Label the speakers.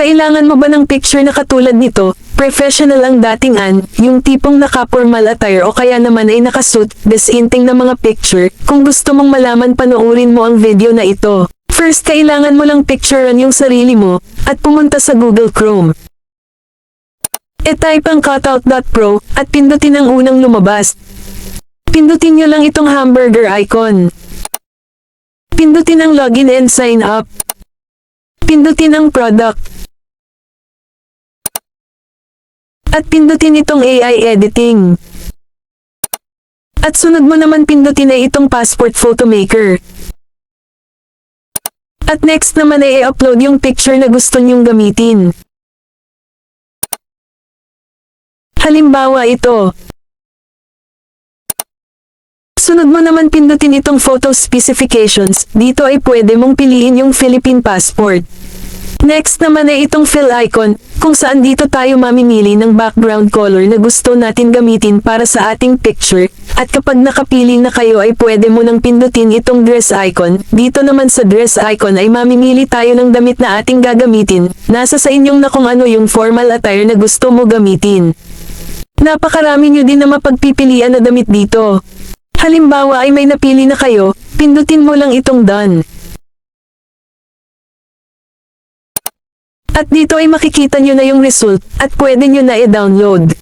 Speaker 1: Kailangan mo ba ng picture na katulad nito? Professional ang datingan, yung tipong naka-formal attire o kaya naman ay nakasuit, desinting na mga picture. Kung gusto mong malaman, panoorin mo ang video na ito. First, kailangan mo lang picturean yung sarili mo, at pumunta sa Google Chrome. E-type ang cutout.pro, at pindutin ang unang lumabas. Pindutin nyo lang itong hamburger icon. Pindutin ang login and sign up. Pindutin ang product. At pindutin itong AI editing. At sunod mo naman pindutin ay itong passport photo maker. At next naman ay i-upload yung picture na gusto nyong gamitin. Halimbawa ito. Sunod mo naman pindutin itong photo specifications. Dito ay pwede mong piliin yung Philippine passport. Next naman ay itong fill icon, kung saan dito tayo mamimili ng background color na gusto natin gamitin para sa ating picture, at kapag nakapili na kayo ay pwede mo nang pindutin itong dress icon. Dito naman sa dress icon ay mamimili tayo ng damit na ating gagamitin. Nasa sa inyong na kung ano yung formal attire na gusto mo gamitin. Napakarami nyo din na mapagpipilian na damit dito. Halimbawa ay may napili na kayo, pindutin mo lang itong done. At dito ay makikita nyo na yung result, at pwede nyo na i-download.